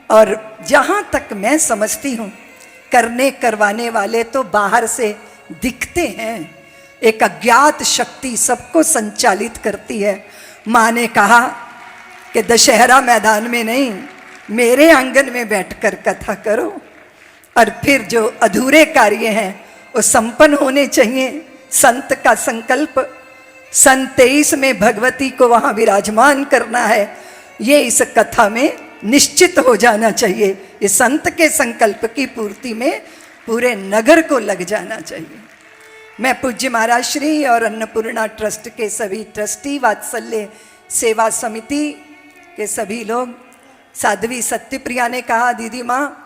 और जहां तक मैं समझती हूं, करने करवाने वाले तो बाहर से दिखते हैं, एक अज्ञात शक्ति सबको संचालित करती है। माँ ने कहा कि दशहरा मैदान में नहीं, मेरे आंगन में बैठकर कथा करो, और फिर जो अधूरे कार्य हैं वो संपन्न होने चाहिए। संत का संकल्प, सन 23 में भगवती को वहां विराजमान करना है, ये इस कथा में निश्चित हो जाना चाहिए। ये संत के संकल्प की पूर्ति में पूरे नगर को लग जाना चाहिए। मैं पूज्य महाराज श्री और अन्नपूर्णा ट्रस्ट के सभी ट्रस्टी, वात्सल्य सेवा समिति के सभी लोग, साध्वी सत्यप्रिया ने कहा, दीदी माँ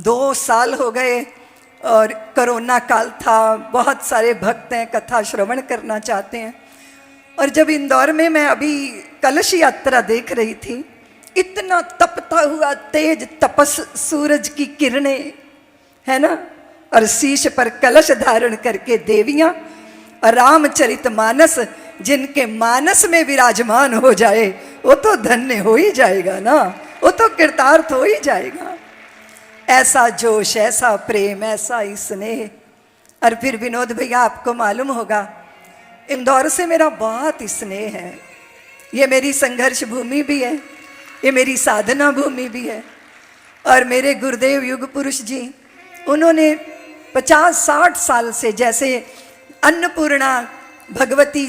2 साल हो गए और कोरोना काल था, बहुत सारे भक्त हैं कथा श्रवण करना चाहते हैं। और जब इंदौर में मैं अभी कलश यात्रा देख रही थी, इतना तपता हुआ तेज तपस सूरज की किरणें है ना, और शीश पर कलश धारण करके देवियां, और रामचरित मानस जिनके मानस में विराजमान हो जाए वो तो धन्य हो ही जाएगा ना, वो तो कृतार्थ हो ही जाएगा। ऐसा जोश, ऐसा प्रेम, ऐसा स्नेह। और फिर विनोद भैया, आपको मालूम होगा इंदौर से मेरा बहुत स्नेह है। ये मेरी संघर्ष भूमि भी है, ये मेरी साधना भूमि भी है। और मेरे गुरुदेव युग पुरुष जी, उन्होंने 50-60 साल से, जैसे अन्नपूर्णा भगवती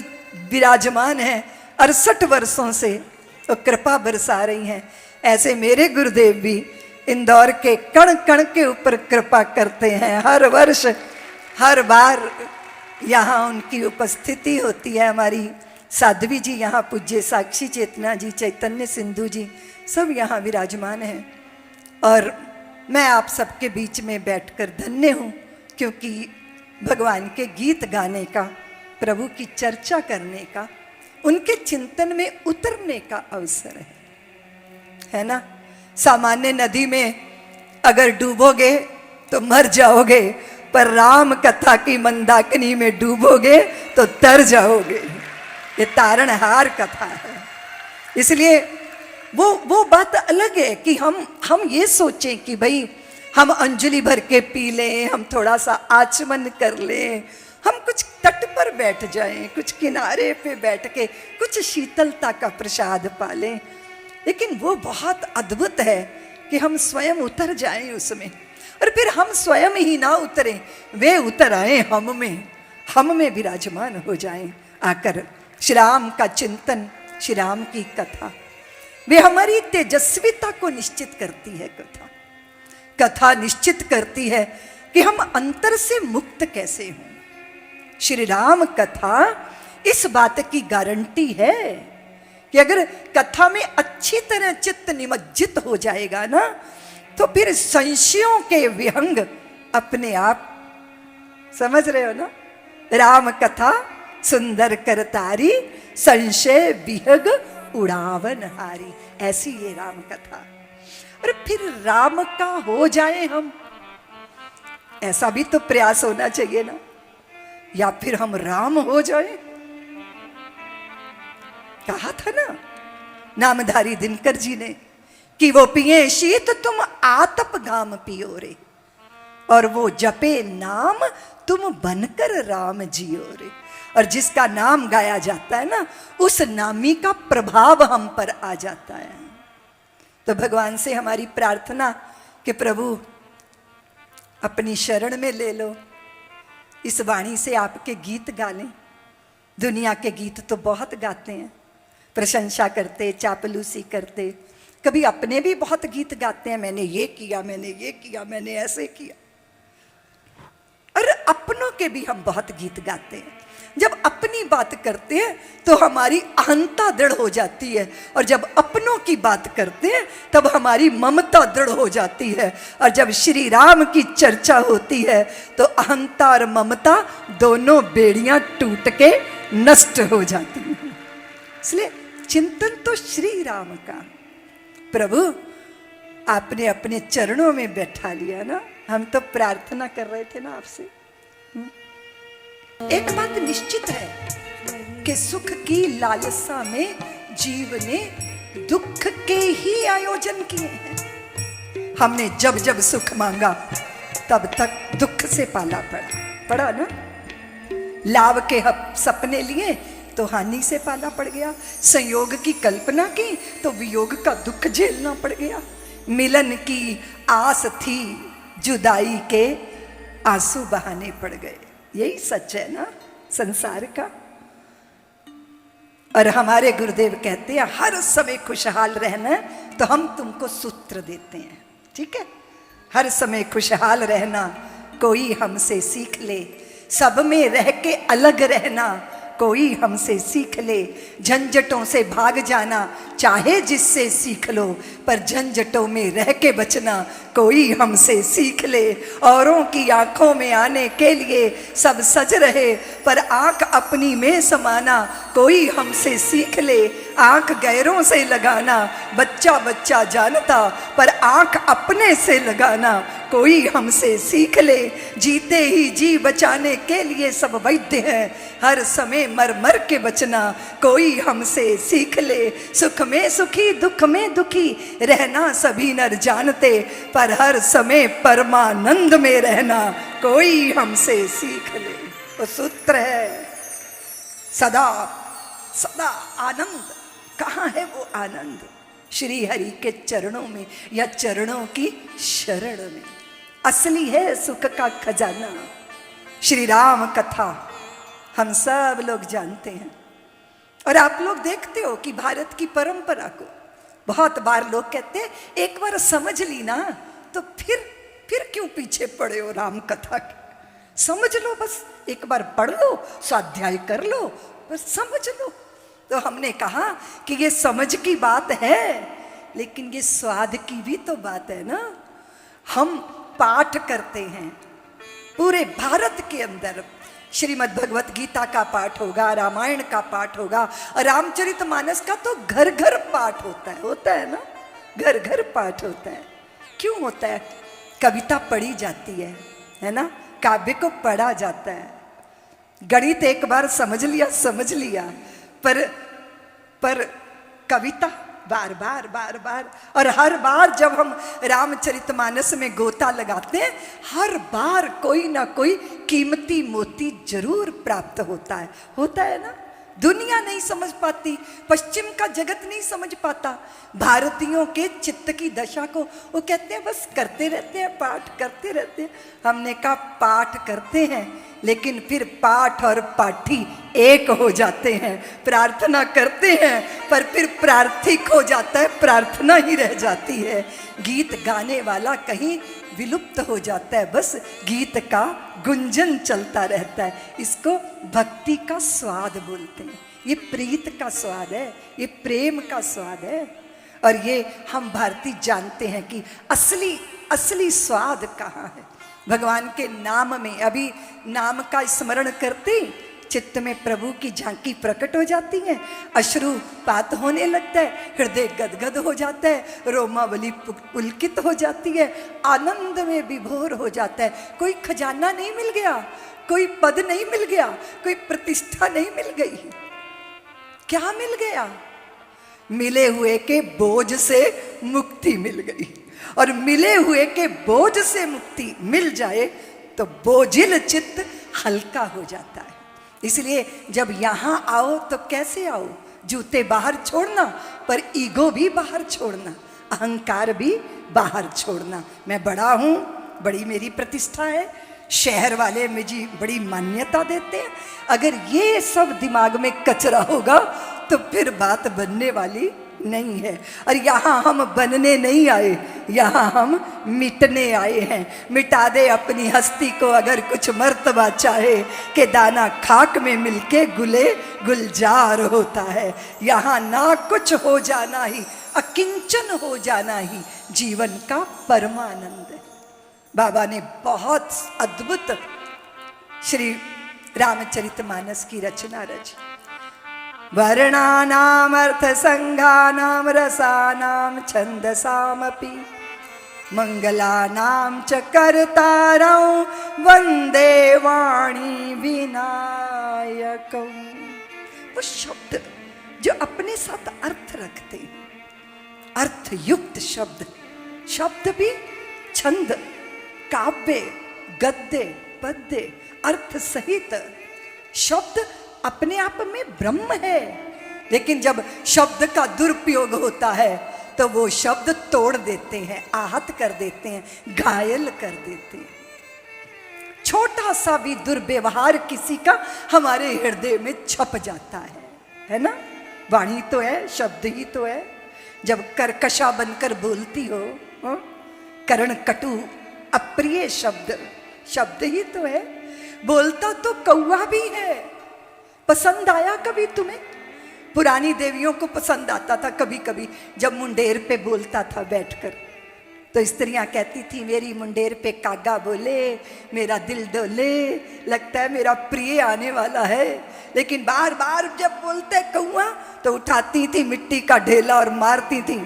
विराजमान है 68 वर्षों से तो कृपा बरसा रही हैं, ऐसे मेरे गुरुदेव भी इंदौर के कण कण के ऊपर कृपा करते हैं। हर वर्ष, हर बार यहाँ उनकी उपस्थिति होती है। हमारी साध्वी जी यहाँ, पूज्य साक्षी चेतना जी, चैतन्य सिंधु जी, सब यहाँ विराजमान हैं। और मैं आप सबके बीच में बैठकर धन्य हूँ, क्योंकि भगवान के गीत गाने का, प्रभु की चर्चा करने का, उनके चिंतन में उतरने का अवसर है ना। सामान्य नदी में अगर डूबोगे तो मर जाओगे, पर राम कथा की मंदाकिनी में डूबोगे तो तर जाओगे। ये तारणहार कथा है। इसलिए वो बात अलग है कि हम ये सोचें कि भाई हम अंजलि भर के पी लें, हम थोड़ा सा आचमन कर लें, हम कुछ तट पर बैठ जाएं, कुछ किनारे पे बैठ के कुछ शीतलता का प्रसाद पा लें। लेकिन वो बहुत अद्भुत है कि हम स्वयं उतर जाएं उसमें, और फिर हम स्वयं ही ना उतरें, वे उतर आए हम में विराजमान हो जाएं आकर। श्री राम का चिंतन, श्री राम की कथा, वे हमारी तेजस्विता को निश्चित करती है। कथा निश्चित करती है कि हम अंतर से मुक्त कैसे हों। श्री राम कथा इस बात की गारंटी है कि अगर कथा में अच्छी तरह चित्त निमज्जित हो जाएगा ना, तो फिर संशयों के विहंग अपने आप, समझ रहे हो ना, राम कथा सुंदर करतारी, संशय विहग उड़ावन हारी, ऐसी ये राम कथा। और फिर राम का हो जाए हम, ऐसा भी तो प्रयास होना चाहिए ना, या फिर हम राम हो जाए। कहा था ना नामधारी दिनकर जी ने कि वो पिए शीत तुम आतप घाम पियो रे, और वो जपे नाम तुम बनकर राम जियो रे। और जिसका नाम गाया जाता है ना, उस नामी का प्रभाव हम पर आ जाता है। तो भगवान से हमारी प्रार्थना कि प्रभु अपनी शरण में ले लो, इस वाणी से आपके गीत गा लें। दुनिया के गीत तो बहुत गाते हैं, प्रशंसा करते, चापलूसी करते, कभी अपने भी बहुत गीत गाते हैं, मैंने ये किया, मैंने ये किया, मैंने ऐसे किया। और अपनों के भी हम बहुत गीत गाते हैं। जब अपनी बात करते हैं तो हमारी अहंता दृढ़ हो जाती है, और जब अपनों की बात करते हैं तब हमारी ममता दृढ़ हो जाती है। और जब श्री राम की चर्चा होती है तो अहंता और ममता दोनों बेड़ियां टूट के नष्ट हो जाती हैं। इसलिए चिंतन तो श्री राम का। प्रभु आपने अपने चरणों में बैठा लिया ना, हम तो प्रार्थना कर रहे थे ना आपसे। एक बात निश्चित है कि सुख की लालसा में जीव ने दुख के ही आयोजन किए हैं। हमने जब जब सुख मांगा तब तक दुख से पाला पड़ा ना। लाभ के सपने लिए तो हानि से पाला पड़ गया, संयोग की कल्पना की तो वियोग का दुख झेलना पड़ गया। मिलन की आस थी, जुदाई के आंसू बहाने पड़ गए। यही सच है ना संसार का। और हमारे गुरुदेव कहते हैं हर समय खुशहाल रहना, तो हम तुमको सूत्र देते हैं, ठीक है। हर समय खुशहाल रहना कोई हमसे सीख ले, सब में रह के अलग रहना कोई हमसे सीख ले। झंझटों से भाग जाना चाहे जिससे सीख लो, पर झंझटों में रह के बचना कोई हमसे सीख ले। औरों की आंखों में आने के लिए सब सज रहे, पर आंख अपनी में समाना कोई हमसे सीख ले। आंख गैरों से लगाना बच्चा बच्चा जानता, पर आंख अपने से लगाना कोई हमसे सीख ले। जीते ही जी बचाने के लिए सब वैद्य हैं, हर समय मर मर के बचना कोई हमसे सीख ले। सुख में सुखी दुख में दुखी रहना सभी नर जानते, पर हर समय परमानंद में रहना कोई हमसे सीख ले। वो सूत्र है सदा सदा आनंद। कहाँ है वो आनंद? श्री हरि के चरणों में या चरणों की शरण में असली है सुख का खजाना। श्री राम कथा हम सब लोग जानते हैं, और आप लोग देखते हो कि भारत की परंपरा को बहुत बार लोग कहते हैं एक बार समझ ली ना तो फिर क्यों पीछे पड़े हो राम कथा के? समझ लो, बस एक बार पढ़ लो, स्वाध्याय कर लो, बस समझ लो। तो हमने कहा कि ये समझ की बात है, लेकिन ये स्वाद की भी तो बात है ना। हम पाठ करते हैं पूरे भारत के अंदर, श्रीमद् भगवत गीता का पाठ होगा, रामायण का पाठ होगा, और रामचरितमानस का तो घर घर पाठ होता है ना, घर घर पाठ होता है। क्यों होता है? कविता पढ़ी जाती है ना, काव्य को पढ़ा जाता है। गणित एक बार समझ लिया, पर कविता बार बार, और हर बार जब हम रामचरितमानस में गोता लगाते हैं, हर बार कोई ना कोई कीमती मोती जरूर प्राप्त होता है ना। दुनिया नहीं समझ पाती, पश्चिम का जगत नहीं समझ पाता भारतीयों के चित्त की दशा को। वो कहते हैं बस करते रहते हैं, पाठ करते रहते हैं। हमने कहा पाठ करते हैं, लेकिन फिर पाठ और पाठी एक हो जाते हैं। प्रार्थना करते हैं, पर फिर प्रार्थिक हो जाता है, प्रार्थना ही रह जाती है। गीत गाने वाला कहीं विलुप्त हो जाता है, बस गीत का गुंजन चलता रहता है। इसको भक्ति का स्वाद बोलते हैं। ये प्रीत का स्वाद है, ये प्रेम का स्वाद है। और ये हम भारतीय जानते हैं कि असली स्वाद कहाँ है। भगवान के नाम में, अभी नाम का स्मरण करते चित्त में प्रभु की झांकी प्रकट हो जाती है, अश्रुपात होने लगता है, हृदय गदगद हो जाता है, रोमावली पुलकित हो जाती है, आनंद में विभोर हो जाता है। कोई खजाना नहीं मिल गया, कोई पद नहीं मिल गया, कोई प्रतिष्ठा नहीं मिल गई, क्या मिल गया? मिले हुए के बोझ से मुक्ति मिल गई। और मिले हुए के बोझ से मुक्ति मिल जाए तो बोझिल चित्त हल्का हो जाता है। इसलिए जब यहाँ आओ तो कैसे आओ? जूते बाहर छोड़ना, पर ईगो भी बाहर छोड़ना, अहंकार भी बाहर छोड़ना। मैं बड़ा हूँ, बड़ी मेरी प्रतिष्ठा है, शहर वाले मुझे बड़ी मान्यता देते हैं। अगर ये सब दिमाग में कचरा होगा तो फिर बात बनने वाली नहीं है। और यहाँ हम बनने नहीं आए, यहाँ हम मिटने आए हैं। मिटा दे अपनी हस्ती को अगर कुछ मर्तबा चाहे, कि दाना खाक में मिलके गुले गुलजार होता है। यहाँ ना कुछ हो जाना ही, अकिंचन हो जाना ही जीवन का परमानंद है। बाबा ने बहुत अद्भुत श्री रामचरितमानस की रचना रची। वर्णानाम अर्थ संघानाम रसानाम छंदसामपि मंगलानाम च कर्तारं वंदे वाणी विनायकं। वो शब्द जो अपने साथ अर्थ रखते, अर्थयुक्त शब्द, शब्द भी छंद, काव्य, गद्य, पद्य, अर्थ सहित। शब्द अपने आप में ब्रह्म है, लेकिन जब शब्द का दुरुपयोग होता है तो वो शब्द तोड़ देते हैं, आहत कर देते हैं, घायल कर देते हैं। छोटा सा भी दुर्व्यवहार किसी का हमारे हृदय में छप जाता है ना। वाणी तो है, शब्द ही तो है। जब कर्कशा बनकर बोलती हो, कर्ण कटु अप्रिय शब्द, शब्द ही तो है। बोलता तो कौवा भी है। पसंद आया कभी तुम्हें? पुरानी देवियों को पसंद आता था कभी कभी जब मुंडेर पे बोलता था बैठकर, तो स्त्रियां कहती थी मेरी मुंडेर पे कागा बोले, मेरा दिल डोले, लगता है मेरा प्रिय आने वाला है। लेकिन बार बार जब बोलते कौआ तो उठाती थी मिट्टी का ढेला और मारती थी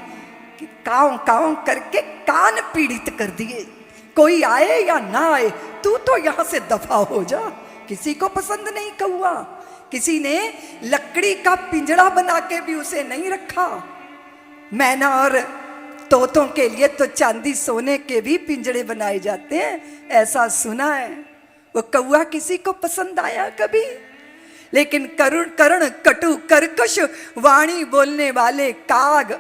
कि काव काव करके कान पीड़ित कर दिए। कोई आए या ना आए, तू तो यहां से दफा हो जा। किसी को पसंद नहीं कौआ। किसी ने लकड़ी का पिंजड़ा बना के भी उसे नहीं रखा। मैना और तोतों के लिए तो चांदी सोने के भी पिंजड़े बनाए जाते हैं, ऐसा सुना है। वो कौआ किसी को पसंद आया कभी? लेकिन कर्ण कटु कर्कश वाणी बोलने वाले काग,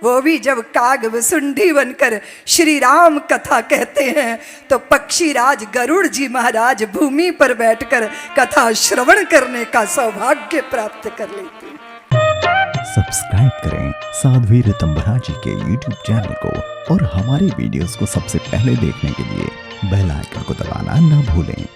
वो भी जब काग वसुंडी बनकर श्री राम कथा कहते हैं तो पक्षी राज गरुड़ जी महाराज भूमि पर बैठकर कथा श्रवण करने का सौभाग्य प्राप्त कर लेते हैं। सब्सक्राइब करें साध्वी ऋतंभरा जी के YouTube चैनल को और हमारे वीडियोस को सबसे पहले देखने के लिए बेल आइकन को दबाना न भूलें।